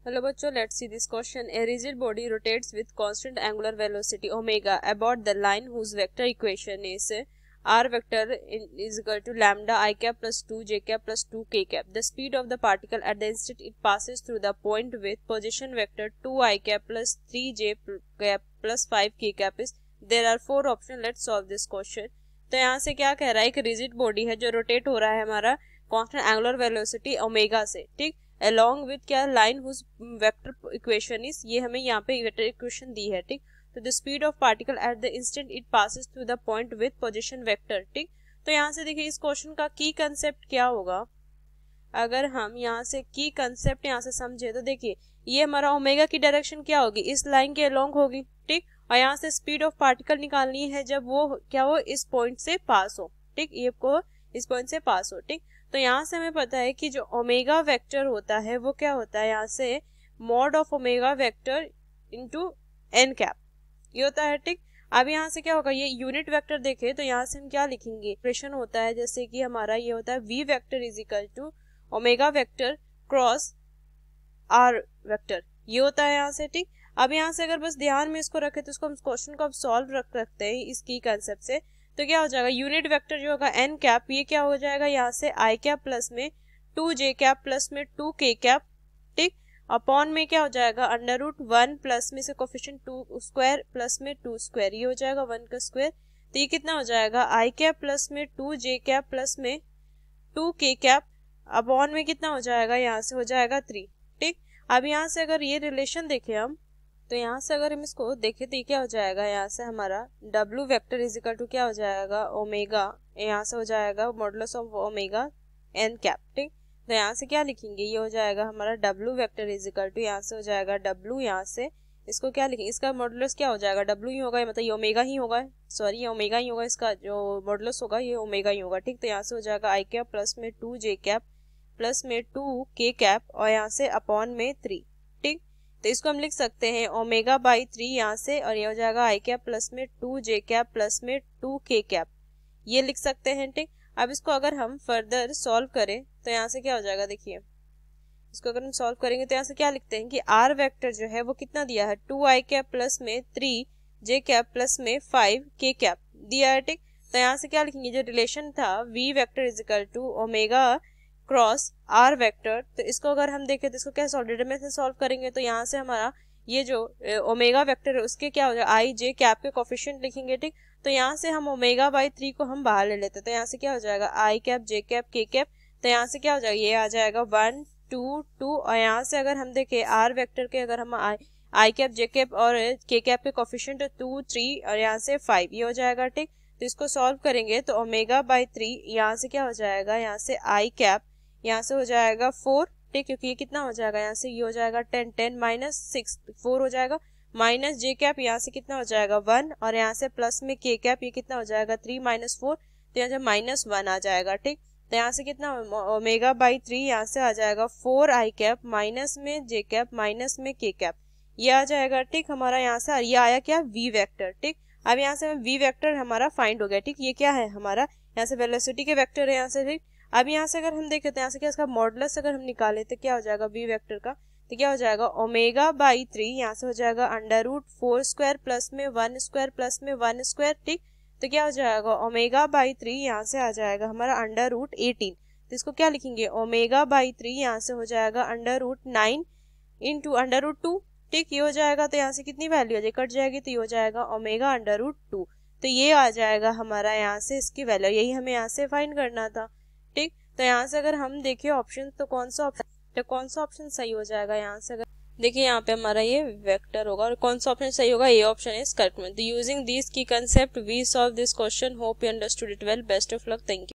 Hello बच्चों, let's see this question. A rigid body rotates with constant angular velocity omega about the line whose vector equation is r vector is equal to lambda I cap plus 2 j cap plus 2 k cap. The speed of the particle at the instant it passes through the point with position vector 2 I cap plus 3 j cap plus 5 k cap is. There are 4 options. Let's solve this question. तो यहाँ से क्या कह रहा है, एक rigid body है जो रोटेट हो रहा है हमारा कांस्टेंट एंगुलर वेलोसिटी ओमेगा से, ठीक, along with क्या line whose vector equation is, ये हमें यहाँ पे वेक्टर इक्वेशन दी है, ठीक. तो the speed of particle at the instant it passes through the point with position vector, ठीक. तो यहाँ से देखिए इस क्वेश्चन का की कंसेप्ट क्या होगा. अगर हम यहाँ से की कंसेप्ट यहाँ से समझे तो देखिए ये हमारा ओमेगा की डायरेक्शन क्या होगी, इस लाइन के अलोंग होगी, ठीक. और यहाँ से स्पीड ऑफ पार्टिकल निकालनी है जब वो क्या हो इस पॉइंट से पास हो, ठीक, ये को इस पॉइंट से पास हो, ठीक. तो यहाँ से हमें पता है कि जो ओमेगा वेक्टर होता है वो क्या होता है, यहाँ से mod of omega vector into n cap ये होता है, ठीक. अब यहाँ से क्या होगा, ये यूनिट वेक्टर देखे तो यहाँ से हम क्या लिखेंगे, एक्सप्रेशन होता है जैसे कि हमारा ये होता है V vector is equal to omega vector cross r vector, ये होता है यहाँ से, ठीक. अब यहाँ से अगर बस ध्यान में इसको रखे तो इसको हम क्वेश्चन को अब सॉल्व रखते हैं इसकी कंसेप्ट से. तो क्या हो जाएगा, यूनिट वेक्टर जो होगा एन कैप ये क्या हो जाएगा, यहाँ से आई कैप प्लस में 2 जे कैप प्लस में 2 के कैप, ठीक, अपॉन में क्या हो जाएगा अंडर रूट 1 प्लस में से कोफिशिएंट 2 स्क्वायर प्लस में 2 स्क्वायर, ये हो जाएगा 1 का स्क्वायर. तो ये कितना हो जाएगा आई कैप प्लस में 2 जे कैप प्लस में 2 के कैप अपॉन में कितना हो जाएगा, यहाँ से हो जाएगा 3, ठीक. अब यहाँ से अगर ये रिलेशन देखें हम तो यहाँ से अगर हम इसको देखें तो ये क्या हो जाएगा, यहाँ से हमारा W vector is equal to क्या हो जाएगा ओमेगा, यहाँ से हो जाएगा modulus of omega n cap, ठीक. तो यहाँ से क्या लिखेंगे, ये हो जाएगा हमारा W vector is equal to यहाँ से हो जाएगा W, यहाँ से इसको क्या लिखेंगे, इसका मॉडुलस क्या हो जाएगा W ही होगा, मतलब ये ओमेगा ही होगा, सॉरी ये ओमेगा ही होगा, इसका जो मॉडुलस होगा ये ओमेगा ही होगा, ठीक. तो यहाँ से हो जाएगा आई कैप प्लस में 2 जे कैप प्लस में 2 के कैप और यहाँ से अपॉन में 3, ठीक. तो इसको हम लिख सकते हैं ओमेगा बाई 3 यहाँ से, और ये हो जाएगा आई कैप प्लस में 2 जे कैप प्लस में 2 के कैप, ये लिख सकते हैं, ठीक. अब इसको अगर हम फर्दर सॉल्व करें तो यहाँ से क्या हो जाएगा, देखिए इसको अगर हम सॉल्व करेंगे तो यहाँ से क्या लिखते हैं कि आर वेक्टर जो है वो कितना दिया है 2 आई कैप प्लस में 3 जे कैप प्लस में 5 के कैप दिया है, ठीक. तो यहाँ से क्या लिखेंगे, जो रिलेशन था V vector is equal to omega cross r vector, तो इसको अगर हम देखें तो इसको क्या डिटरमिनेंट से सॉल्व करेंगे तो यहाँ से हमारा ये जो ओमेगा वेक्टर है उसके क्या हो जाएगा आई जे कैप के कोफिशिएंट लिखेंगे, ठीक. तो यहाँ से हम ओमेगा बाई 3 को हम बाहर ले लेते हैं तो यहाँ से क्या हो जाएगा आई कैप जे कैप के कैप, तो यहाँ से क्या हो जाएगा, ये आ जाएगा 1 2 2 और यहाँ से अगर हम देखें आर वेक्टर के अगर हम आई कैप जे कैप और के कैप के कोफिशिएंट 2 3 और यहाँ से 5 ये हो जाएगा, ठीक. तो इसको सॉल्व करेंगे तो ओमेगा बाई 3 यहाँ से क्या हो जाएगा, यहाँ से आई कैप यहाँ से हो जाएगा 4, ठीक, क्योंकि ये कितना हो जाएगा, यहाँ से ये हो जाएगा 10 10 माइनस 6 4 हो जाएगा, माइनस जे कैप यहाँ से कितना हो जाएगा 1 और यहाँ से प्लस में के कैप ये कितना हो जाएगा 3 माइनस 4, तो यहाँ से माइनस 1 आ जाएगा, ठीक. तो यहाँ से कितना ओमेगा बाई 3 यहाँ से आ जाएगा 4 आई कैप माइनस में जे कैप माइनस में के कैप, ये आ जाएगा, ठीक. हमारा यहाँ से ये आया क्या वी वेक्टर, ठीक. अब यहाँ से वी वेक्टर हमारा फाइंड हो गया, ठीक. ये क्या है हमारा यहाँ से वेलोसिटी के वेक्टर है यहाँ से, ठीक. अब यहाँ से अगर हम देखें तो यहाँ से क्या इसका मॉडुलस अगर हम निकाले तो क्या हो जाएगा वी वेक्टर का, तो क्या हो जाएगा ओमेगा बाई 3 यहाँ से हो जाएगा अंडर रूट 4 स्क्वायर प्लस में 1 स्क्वायर प्लस में 1 स्क्वायर, ठीक. तो क्या हो जाएगा ओमेगा बाई 3 यहाँ से आ जाएगा हमारा अंडर रूट 18, तो इसको क्या लिखेंगे ओमेगा बाई 3 यहाँ से हो जाएगा under root 9 into under root 2, ठीक. ये हो जाएगा तो यहाँ से कितनी वैल्यू आ जाएगी, कट जाएगी तो ये हो जाएगा ओमेगा अंडर रूट 2, तो ये आ जाएगा हमारा यहाँ से इसकी वैल्यू, यही हमें यहाँ से फाइंड करना था, ठीक. तो यहाँ से अगर हम देखें ऑप्शन तो कौन सा ऑप्शन सही हो जाएगा, यहाँ से अगर देखिए यहाँ पे हमारा ये वेक्टर होगा और कौन सा ऑप्शन सही होगा, ये option is correct. Using this key concept we solve this question. Hope you understood it well. Best of luck. Thank you.